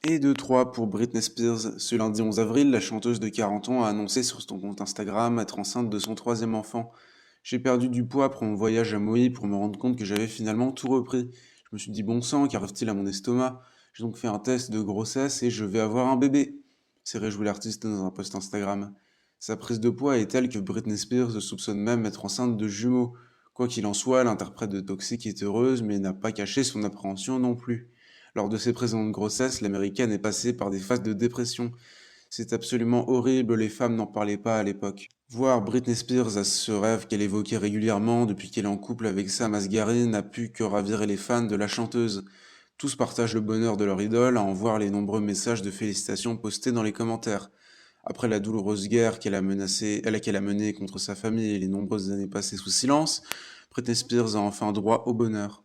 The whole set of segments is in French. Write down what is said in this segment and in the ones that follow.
Et 2-3 pour Britney Spears. Ce lundi 11 avril, la chanteuse de 40 ans a annoncé sur son compte Instagram être enceinte de son troisième enfant. J'ai perdu du poids après mon voyage à Maui pour me rendre compte que j'avais finalement tout repris. Je me suis dit bon sang, qu'arrive-t-il à mon estomac? J'ai donc fait un test de grossesse et je vais avoir un bébé. S'est réjoui l'artiste dans un post Instagram. Sa prise de poids est telle que Britney Spears soupçonne même être enceinte de jumeaux. Quoi qu'il en soit, l'interprète de Toxic est heureuse mais n'a pas caché son appréhension non plus. Lors de ses précédentes grossesses, l'américaine est passée par des phases de dépression. C'est absolument horrible, les femmes n'en parlaient pas à l'époque. Voir Britney Spears à ce rêve qu'elle évoquait régulièrement depuis qu'elle est en couple avec Sam Asghari n'a pu que ravirer les fans de la chanteuse. Tous partagent le bonheur de leur idole à en voir les nombreux messages de félicitations postés dans les commentaires. Après la douloureuse guerre qu'elle a menée contre sa famille et les nombreuses années passées sous silence, Britney Spears a enfin droit au bonheur.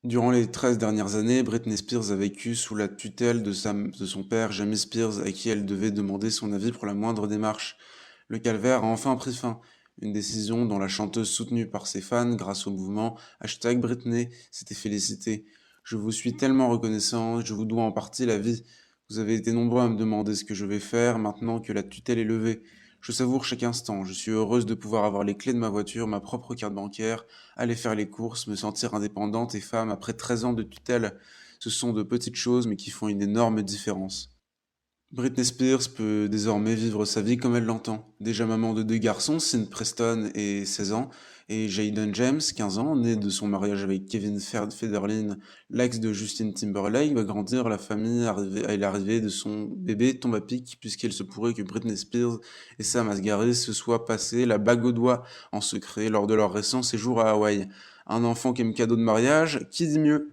Durant les 13 dernières années, Britney Spears a vécu sous la tutelle de son père, Jamie Spears, à qui elle devait demander son avis pour la moindre démarche. Le calvaire a enfin pris fin. Une décision dont la chanteuse, soutenue par ses fans grâce au mouvement #Britney, s'était félicitée. Je vous suis tellement reconnaissant, je vous dois en partie la vie. Vous avez été nombreux à me demander ce que je vais faire maintenant que la tutelle est levée. Je savoure chaque instant, je suis heureuse de pouvoir avoir les clés de ma voiture, ma propre carte bancaire, aller faire les courses, me sentir indépendante et femme après 13 ans de tutelle. Ce sont de petites choses mais qui font une énorme différence. Britney Spears peut désormais vivre sa vie comme elle l'entend. Déjà maman de deux garçons, Sean Preston et 16 ans, et Jayden James, 15 ans, né de son mariage avec Kevin Federline, l'ex de Justin Timberlake, va grandir la famille à l'arrivée de son bébé tombe à pic, puisqu'il se pourrait que Britney Spears et Sam Asghari se soient passés la bague au doigt en secret lors de leur récent séjour à Hawaï. Un enfant qui aime cadeau de mariage, qui dit mieux?